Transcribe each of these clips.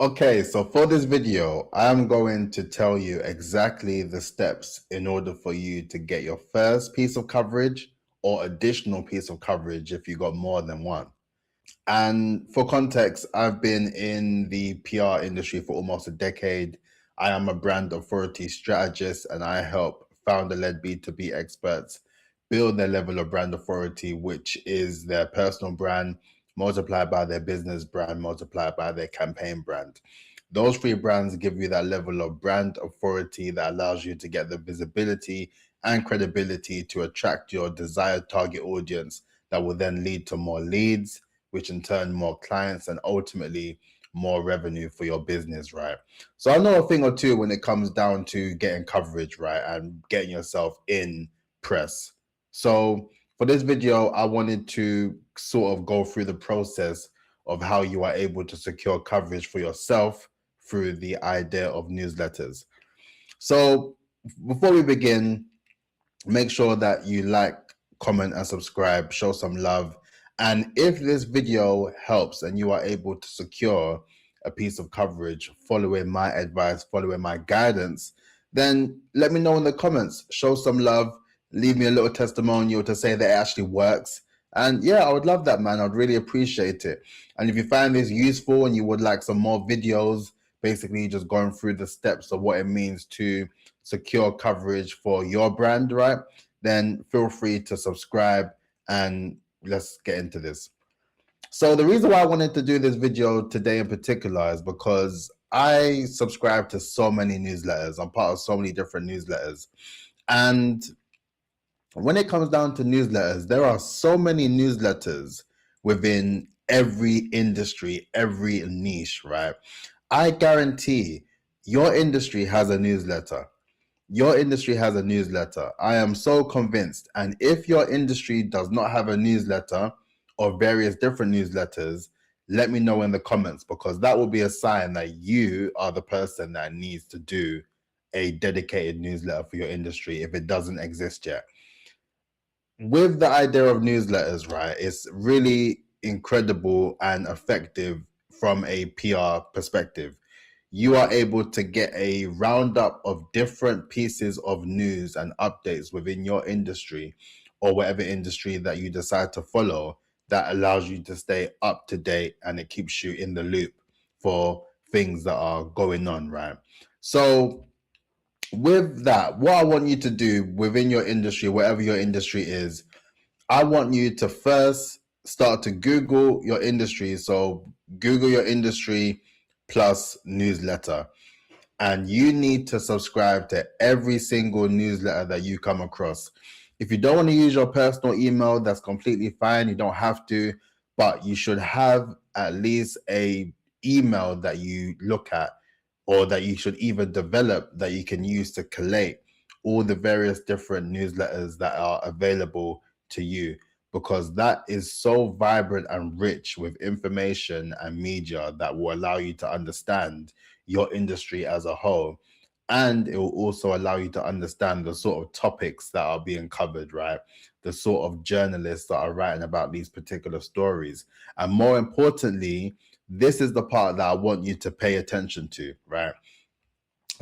Okay, so for this video, I'm going to tell you exactly the steps in order for you to get your first piece of coverage or additional piece of coverage if you got more than one. And for context, I've been in the PR industry for almost a decade. I am a brand authority strategist and I help founder-led B2B experts build their level of brand authority, which is their personal brand multiplied by their business brand multiplied by their campaign brand. Those three brands give you that level of brand authority that allows you to get the visibility and credibility to attract your desired target audience that will then lead to more leads, which in turn more clients and ultimately more revenue for your business, right? So I know a thing or two when it comes down to getting coverage, right, and getting yourself in press. So for this video, I wanted to sort of go through the process of how you are able to secure coverage for yourself through the idea of newsletters. So before we begin, make sure that you like, comment, and subscribe, show some love. And if this video helps and you are able to secure a piece of coverage following my advice, following my guidance, then let me know in the comments, show some love, leave me a little testimonial to say that it actually works. And yeah, I would love that, man. I'd really appreciate it. And if you find this useful and you would like some more videos, basically just going through the steps of what it means to secure coverage for your brand, right? Then feel free to subscribe and let's get into this. So the reason why I wanted to do this video today in particular is because I subscribe to so many newsletters. I'm part of so many different newsletters. And when it comes down to newsletters, there are so many newsletters within every industry, every niche, right? I guarantee your industry has a newsletter. Your industry has a newsletter. I am so convinced. And if your industry does not have a newsletter or various different newsletters, let me know in the comments, because that will be a sign that you are the person that needs to do a dedicated newsletter for your industry if it doesn't exist yet. With the idea of newsletters, right, it's really incredible and effective from a PR perspective. You are able to get a roundup of different pieces of news and updates within your industry or whatever industry that you decide to follow that allows you to stay up to date, and it keeps you in the loop for things that are going on, right? So with that, what I want you to do within your industry, whatever your industry is, I want you to first start to Google your industry. So Google your industry plus newsletter. And you need to subscribe to every single newsletter that you come across. If you don't want to use your personal email, that's completely fine. You don't have to, but you should have at least a email that you look at, or that you should even develop, that you can use to collate all the various different newsletters that are available to you, because that is so vibrant and rich with information and media that will allow you to understand your industry as a whole. And it will also allow you to understand the sort of topics that are being covered, right? The sort of journalists that are writing about these particular stories. And more importantly, this is the part that I want you to pay attention to, right?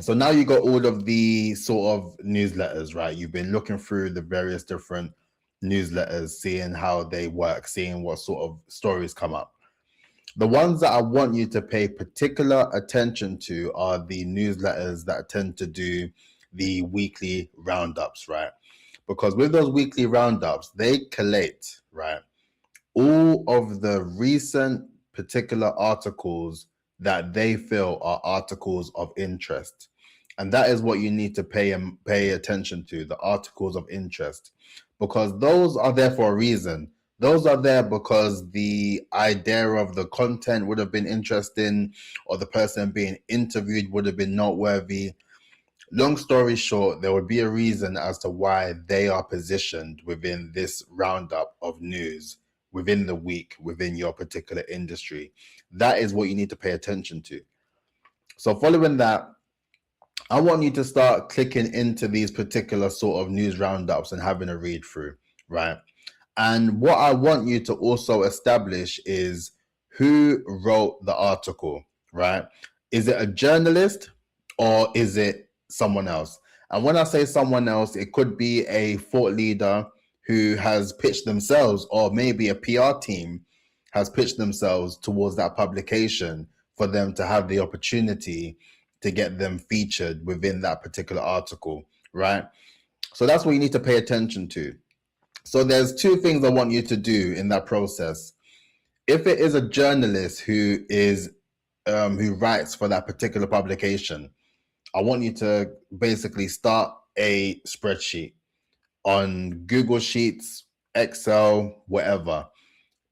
So now you got all of the sort of newsletters, right? You've been looking through the various different newsletters, seeing how they work, seeing what sort of stories come up. The ones that I want you to pay particular attention to are the newsletters that tend to do the weekly roundups, right? Because with those weekly roundups, they collate, right, all of the recent particular articles that they feel are articles of interest. And that is what you need to pay attention to, the articles of interest, because those are there for a reason. Those are there because the idea of the content would have been interesting, or the person being interviewed would have been noteworthy. Long story short, there would be a reason as to why they are positioned within this roundup of news within the week, within your particular industry. That is what you need to pay attention to. So following that, I want you to start clicking into these particular sort of news roundups and having a read through, right? And what I want you to also establish is who wrote the article, right? Is it a journalist or is it someone else? And when I say someone else, it could be a thought leader who has pitched themselves, or maybe a PR team has pitched themselves towards that publication for them to have the opportunity to get them featured within that particular article, right? So that's what you need to pay attention to. So there's two things I want you to do in that process. If it is a journalist who writes for that particular publication, I want you to basically start a spreadsheet on Google Sheets, Excel, whatever.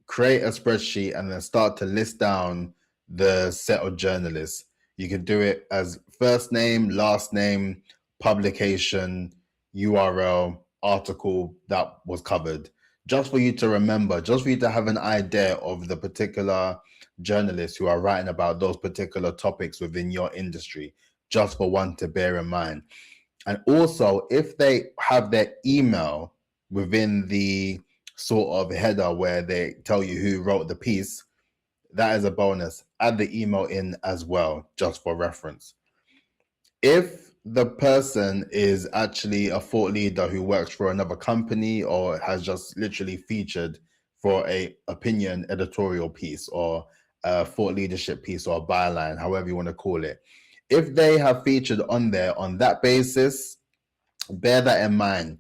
Create a spreadsheet and then start to list down the set of journalists. You can do it as first name, last name, publication, URL, article that was covered, just for you to remember, just for you to have an idea of the particular journalists who are writing about those particular topics within your industry, just for one to bear in mind. And also, if they have their email within the sort of header where they tell you who wrote the piece, that is a bonus. Add the email in as well, just for reference. If the person is actually a thought leader who works for another company or has just literally featured for a opinion editorial piece or a thought leadership piece or a byline, however you want to call it, if they have featured on there on that basis, bear that in mind.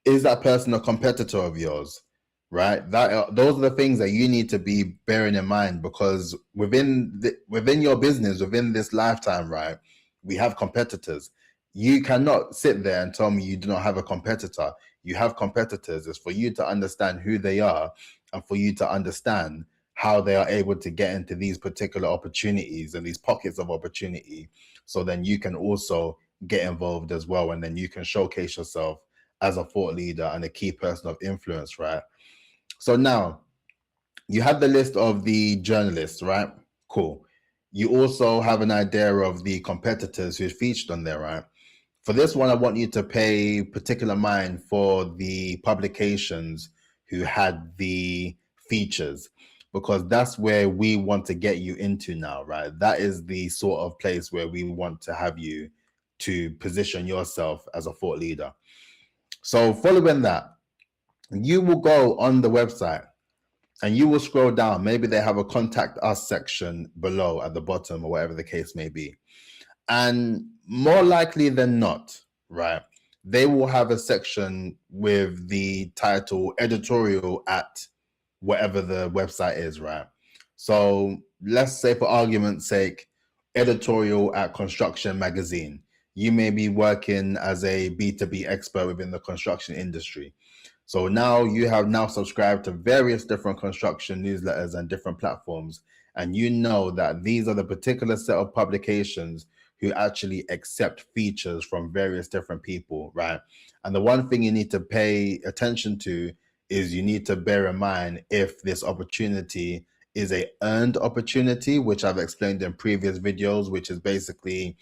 Is that person a competitor of yours? Right? Those are the things that you need to be bearing in mind, because within your business, within this lifetime, right, we have competitors. You cannot sit there and tell me you do not have a competitor. You have competitors. It's for you to understand who they are and for you to understand how they are able to get into these particular opportunities and these pockets of opportunity. So then you can also get involved as well. And then you can showcase yourself as a thought leader and a key person of influence, right? So now you have the list of the journalists, right? Cool. You also have an idea of the competitors who's featured on there, right? For this one, I want you to pay particular mind for the publications who had the features, because that's where we want to get you into now, right? That is the sort of place where we want to have you to position yourself as a thought leader. So following that, you will go on the website and you will scroll down. Maybe they have a contact us section below at the bottom or whatever the case may be. And more likely than not, right, they will have a section with the title editorial at whatever the website is, right? So let's say, for argument's sake, editorial at Construction Magazine. You may be working as a B2B expert within the construction industry. So now you have now subscribed to various different construction newsletters and different platforms, and you know that these are the particular set of publications who actually accept features from various different people, right? And the one thing you need to pay attention to is you need to bear in mind if this opportunity is a earned opportunity, which I've explained in previous videos, which is basically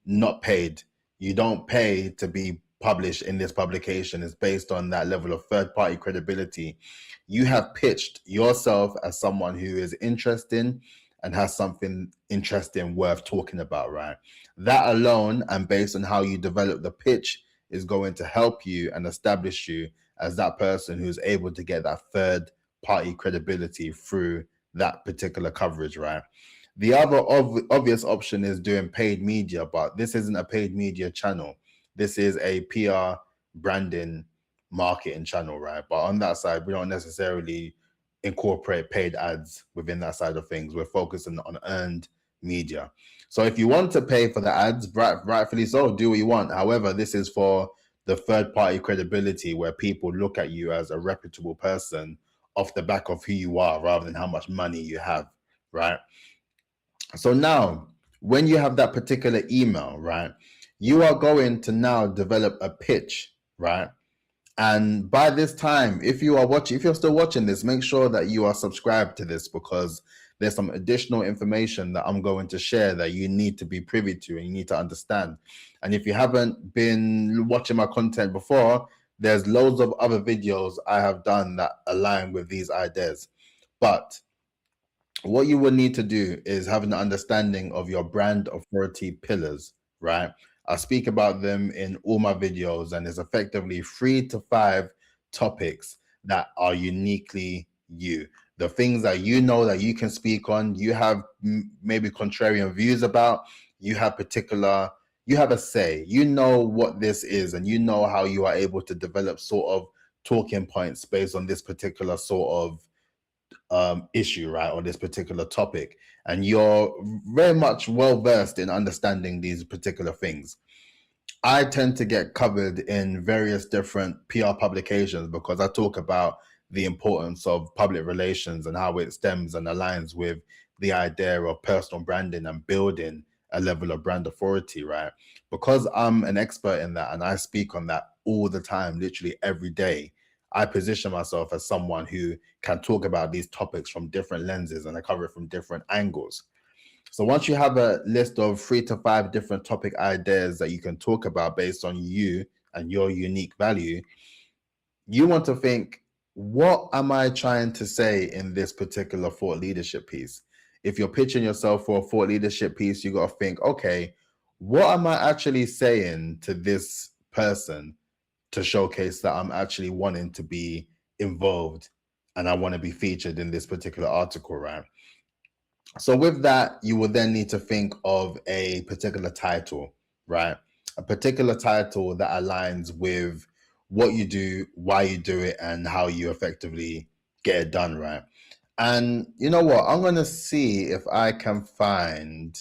not paid. You don't pay to be published in this publication. It's based on that level of third-party credibility. You have pitched yourself as someone who is interesting and has something interesting worth talking about, right? That alone, and based on how you develop the pitch, is going to help you and establish you as that person who's able to get that third-party credibility through that particular coverage, right? The other obvious option is doing paid media, but this isn't a paid media channel. This is a PR branding marketing channel, right? But on that side, we don't necessarily incorporate paid ads within that side of things. We're focusing on earned media. So if you want to pay for the ads, rightfully so, do what you want. However, this is for the third party credibility where people look at you as a reputable person off the back of who you are rather than how much money you have, right? So now, when you have that particular email, right, you are going to now develop a pitch, right? And by this time, if you're still watching this, make sure that you are subscribed to this, because there's some additional information that I'm going to share that you need to be privy to and you need to understand. And if you haven't been watching my content before, there's loads of other videos I have done that align with these ideas. But what you will need to do is have an understanding of your brand authority pillars, right? I speak about them in all my videos, and it's effectively 3 to 5 topics that are uniquely you. The things that you know that you can speak on, you have maybe contrarian views about, you have you have a say, you know what this is, and you know how you are able to develop sort of talking points based on this particular sort of issue, right, or this particular topic, and you're very much well versed in understanding these particular things. I tend to get covered in various different PR publications because I talk about the importance of public relations and how it stems and aligns with the idea of personal branding and building a level of brand authority, right? Because I'm an expert in that and I speak on that all the time, literally every day, I position myself as someone who can talk about these topics from different lenses and I cover it from different angles. So once you have a list of 3 to 5 different topic ideas that you can talk about based on you and your unique value, you want to think, what am I trying to say in this particular thought leadership piece? If you're pitching yourself for a thought leadership piece, you got to think, okay, what am I actually saying to this person to showcase that I'm actually wanting to be involved and I want to be featured in this particular article, right? So with that, you will then need to think of a particular title, right? A particular title that aligns with what you do, why you do it, and how you effectively get it done, right? And you know what? I'm going to see if I can find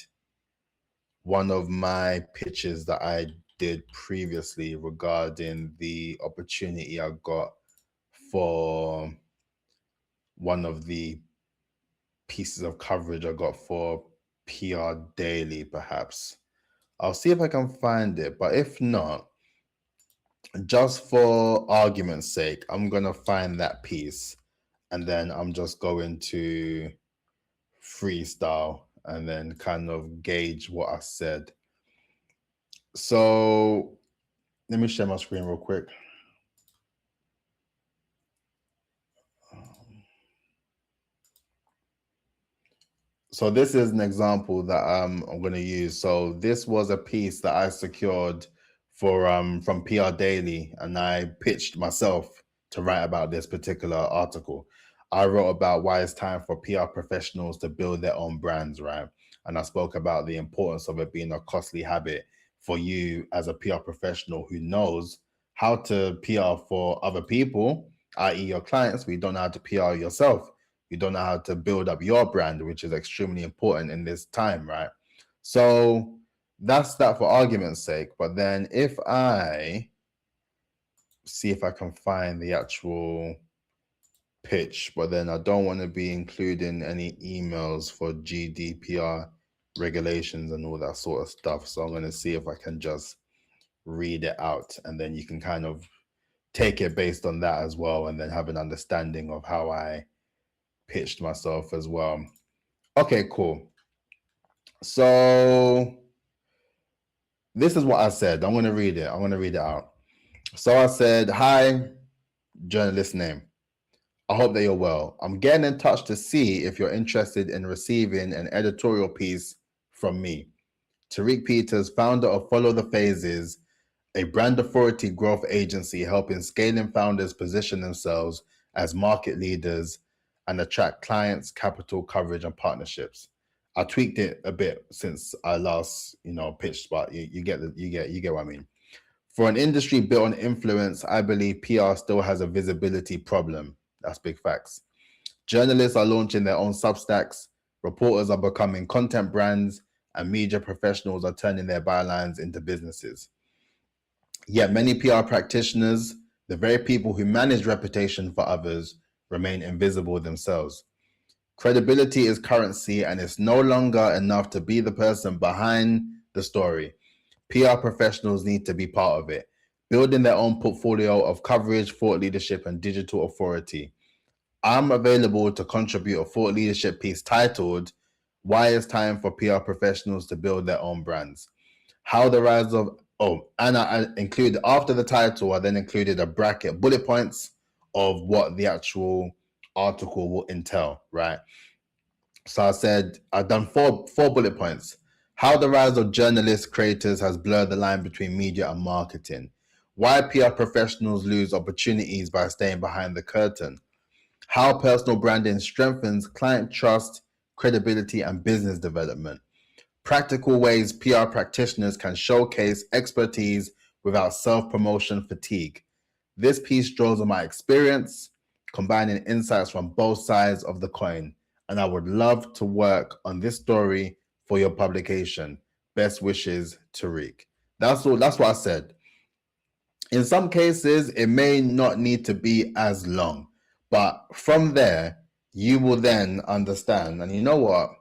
one of my pitches that I did previously regarding the opportunity I got for one of the pieces of coverage I got for PR Daily, perhaps. I'll see if I can find it, but if not, just for argument's sake, I'm going to find that piece and then I'm just going to freestyle and then kind of gauge what I said. So let me share my screen real quick. So this is an example that I'm going to use. So this was a piece that I secured for from PR Daily, and I pitched myself to write about this particular article. I wrote about why it's time for PR professionals to build their own brands, right? And I spoke about the importance of it being a costly habit for you as a PR professional who knows how to PR for other people, i.e., your clients, but you don't know how to PR yourself. You don't know how to build up your brand, which is extremely important in this time, right? So that's that for argument's sake. But then if I see if I can find the actual pitch, but then I don't want to be including any emails for GDPR regulations and all that sort of stuff. So I'm going to see if I can just read it out, and then you can kind of take it based on that as well, and then have an understanding of how I pitched myself as well. Okay, cool. So this is what I said. I'm going to read it. I'm going to read it out. So I said, hi, journalist name. I hope that you're well. I'm getting in touch to see if you're interested in receiving an editorial piece from me. Tariq Peters, founder of Follow the Phases, a brand authority growth agency helping scaling founders position themselves as market leaders and attract clients, capital, coverage, and partnerships. I tweaked it a bit since I last, pitched, but you get what I mean. For an industry built on influence, I believe PR still has a visibility problem. That's big facts. Journalists are launching their own Substacks, reporters are becoming content brands, and media professionals are turning their bylines into businesses. Yet many PR practitioners, the very people who manage reputation for others, remain invisible themselves. Credibility is currency, and it's no longer enough to be the person behind the story. PR professionals need to be part of it, building their own portfolio of coverage, thought leadership, and digital authority. I'm available to contribute a thought leadership piece titled, Why It's Time for PR Professionals to Build Their Own Brands. How the rise of, and I included, after the title, I then included a bracket, bullet points of what the actual article will entail, right? So I said, I've done four bullet points. How the rise of journalist creators has blurred the line between media and marketing. Why PR professionals lose opportunities by staying behind the curtain. How personal branding strengthens client trust, credibility, and business development. Practical ways PR practitioners can showcase expertise without self-promotion fatigue. This piece draws on my experience, combining insights from both sides of the coin, and I would love to work on this story for your publication. Best wishes, Tariq. That's all. That's what I said. In some cases, it may not need to be as long, but from there, you will then understand. And you know what?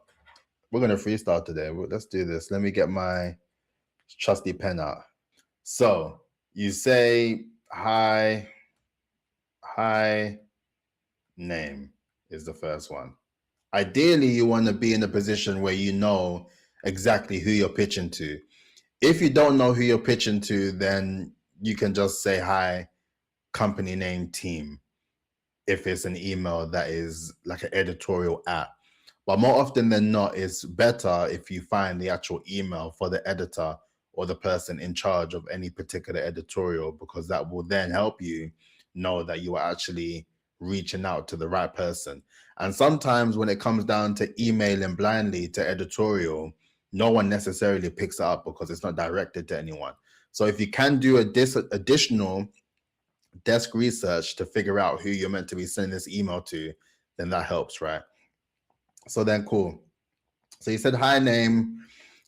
We're going to freestyle today. Let's do this. Let me get my trusty pen out. So you say, hi name is the first one. Ideally, you want to be in a position where you know exactly who you're pitching to. If you don't know who you're pitching to, then you can just say, hi, company name, team, if it's an email that is like an editorial at. But more often than not, it's better if you find the actual email for the editor or the person in charge of any particular editorial, because that will then help you know that you are actually reaching out to the right person. And sometimes when it comes down to emailing blindly to editorial, no one necessarily picks it up because it's not directed to anyone. So if you can do additional desk research to figure out who you're meant to be sending this email to, then that helps, right? So then cool. So you said, hi name.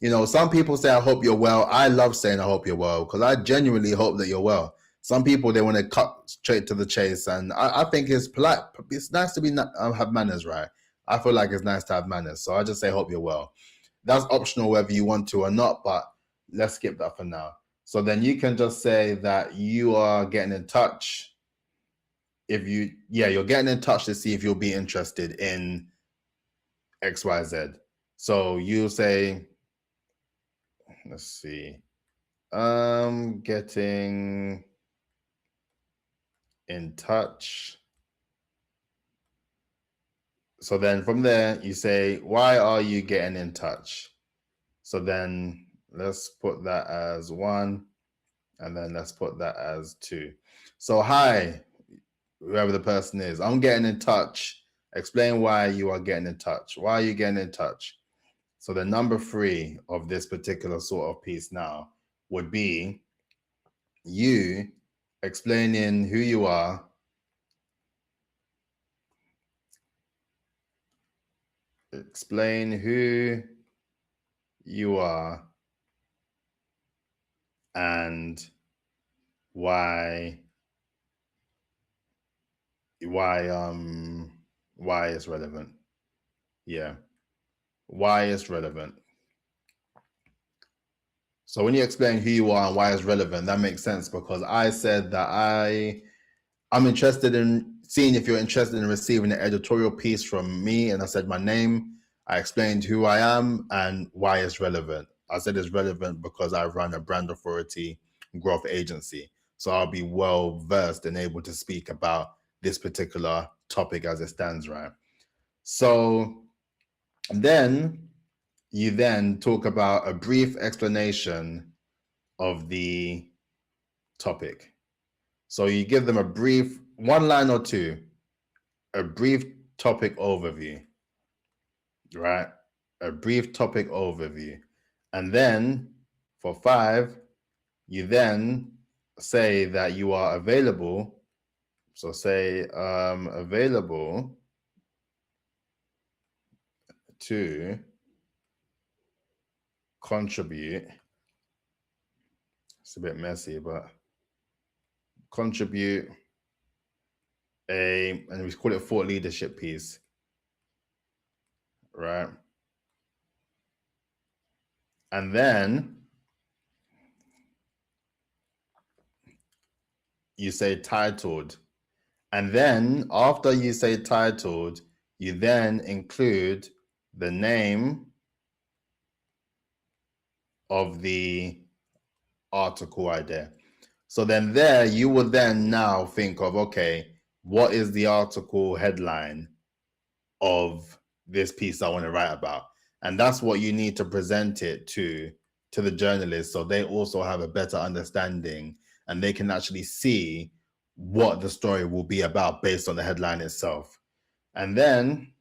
You know, some people say, I hope you're well. I love saying, I hope you're well, because I genuinely hope that you're well. Some people, they want to cut straight to the chase. And I think it's polite. It's nice to be have manners, right? I feel like it's nice to have manners. So I just say, hope you're well. That's optional whether you want to or not, but let's skip that for now. So then you can just say that you are getting in touch. If you, you're getting in touch to see if you'll be interested in XYZ. So you'll say, let's see, getting in touch. So then from there, you say, why are you getting in touch? So then let's put that as 1, and then let's put that as 2. So hi, whoever the person is, I'm getting in touch. Explain why you are getting in touch. Why are you getting in touch? So the number 3 of this particular sort of piece now would be you explaining who you are, explain who you are and why it's relevant. Yeah. Why it's relevant. So when you explain who you are and why it's relevant, that makes sense, because I said that I'm interested in seeing if you're interested in receiving an editorial piece from me, and I said my name. I explained who I am and why it's relevant. I said it's relevant because I run a brand authority growth agency. So I'll be well versed and able to speak about this particular topic as it stands, right? So then you then talk about a brief explanation of the topic. So you give them a brief 1 line or 2, a brief topic overview, right? A brief topic overview. And then for 5, you then say that you are available. So say available to contribute. It's a bit messy, but contribute and we call it thought leadership piece, right? And then you say titled. And then after you say titled, you then include the name of the article idea. So then there you will then now think of, okay, what is the article headline of this piece I want to write about. And that's what you need to present it to the journalists, so they also have a better understanding and they can actually see what the story will be about based on the headline itself. And then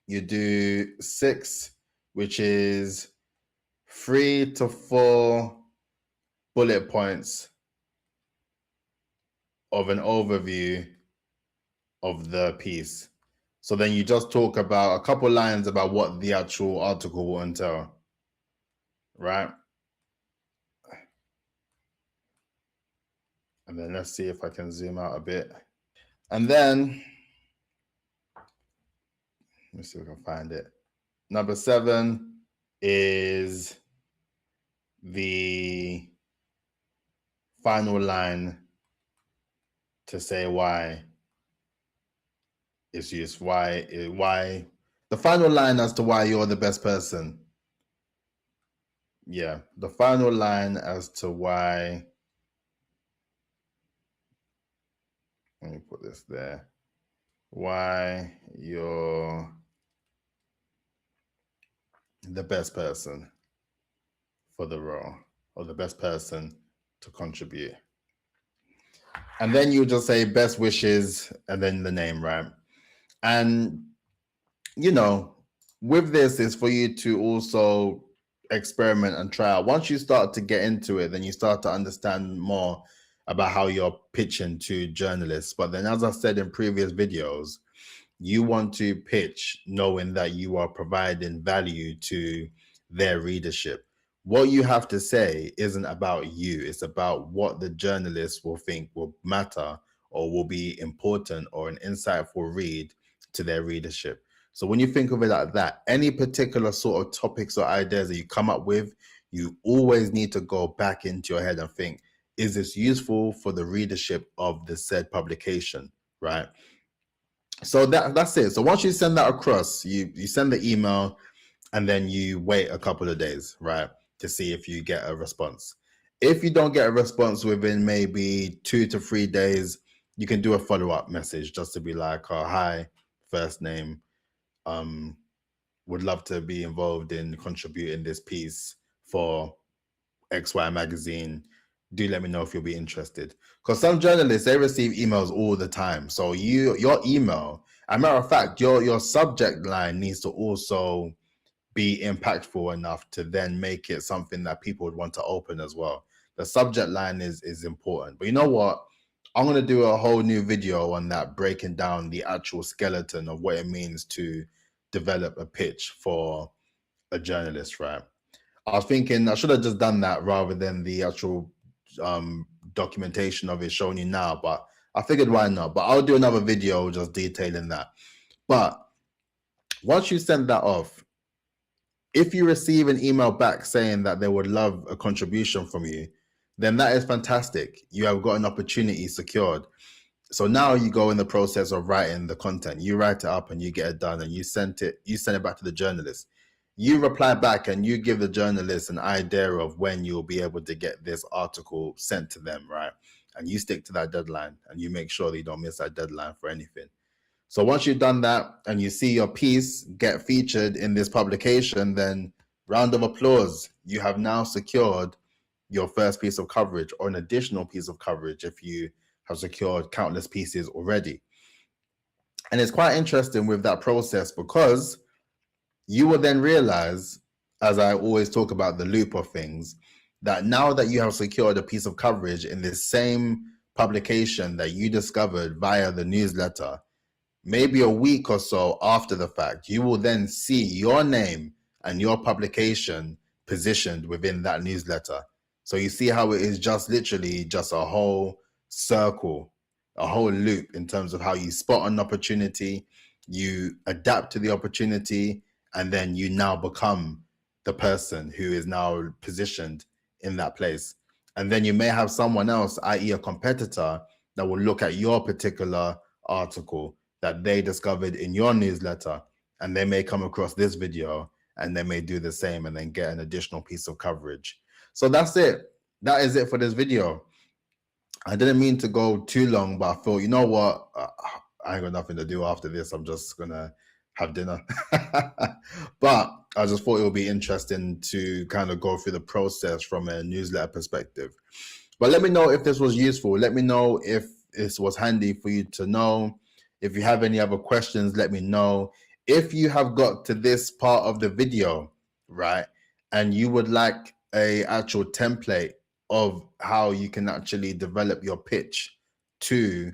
you do 6, which is 3 to 4 bullet points of an overview of the piece. So then you just talk about a couple lines about what the actual article will entail, right? And then let's see if I can zoom out a bit. And then, let me see if I can find it. Number 7 is the final line to say why it's used, why the final line as to why you're the best person. Yeah, the final line as to why, let me put this there, why you're the best person for the role, or the best person to contribute. And then you just say best wishes and then the name, right? And, you know, with this is for you to also experiment and try out. Once you start to get into it, then you start to understand more about how you're pitching to journalists. But then, as I said in previous videos, you want to pitch knowing that you are providing value to their readership. What you have to say isn't about you. It's about what the journalists will think will matter or will be important or an insightful read to their readership. So when you think of it like that, any particular sort of topics or ideas that you come up with, you always need to go back into your head and think, is this useful for the readership of the said publication, right? So that's it. So once you send that across, you send the email and then you wait a couple of days, right, to see if you get a response. If you don't get a response within maybe 2 to 3 days, you can do a follow-up message just to be like, oh, hi, first name, would love to be involved in contributing this piece for XY magazine. Do let me know if you'll be interested. Because some journalists, they receive emails all the time. So your email, as a matter of fact, your subject line needs to also be impactful enough to then make it something that people would want to open as well. The subject line is important. But you know what? I'm going to do a whole new video on that, breaking down the actual skeleton of what it means to develop a pitch for a journalist, right? I was thinking I should have just done that rather than the actual documentation of it showing you now, but I figured why not? But I'll do another video just detailing that. But once you send that off, if you receive an email back saying that they would love a contribution from you, then that is fantastic. You have got an opportunity secured. So now you go in the process of writing the content. You write it up and you get it done and you send it back to the journalist. You reply back and you give the journalist an idea of when you'll be able to get this article sent to them, right? And you stick to that deadline and you make sure that you don't miss that deadline for anything. So once you've done that and you see your piece get featured in this publication, then round of applause. You have now secured your first piece of coverage or an additional piece of coverage if you have secured countless pieces already. And it's quite interesting with that process because you will then realize, as I always talk about the loop of things, that now that you have secured a piece of coverage in this same publication that you discovered via the newsletter, maybe a week or so after the fact, you will then see your name and your publication positioned within that newsletter. So you see how it is just literally just a whole circle, a whole loop in terms of how you spot an opportunity, you adapt to the opportunity, and then you now become the person who is now positioned in that place. And then you may have someone else, i.e. a competitor, that will look at your particular article that they discovered in your newsletter, and they may come across this video and they may do the same and then get an additional piece of coverage. So that's it. That is it for this video. I didn't mean to go too long, but I thought, you know what? I ain't got nothing to do after this. I'm just gonna have dinner. But I just thought it would be interesting to kind of go through the process from a newsletter perspective. But let me know if this was useful. Let me know if this was handy for you to know. If you have any other questions, let me know. If you have got to this part of the video, right, and you would like a actual template of how you can actually develop your pitch to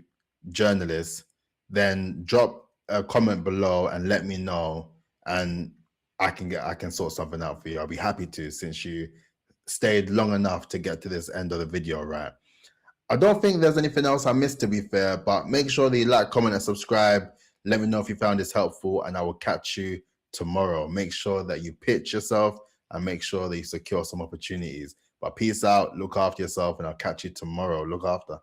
journalists, then drop a comment below and let me know, and I can sort something out for you. I'll be happy to, since you stayed long enough to get to this end of the video, right? I don't think there's anything else I missed, to be fair, but make sure that you like, comment, and subscribe. Let me know if you found this helpful, and I will catch you tomorrow. Make sure that you pitch yourself and make sure that you secure some opportunities. But peace out, look after yourself, and I'll catch you tomorrow. Look after.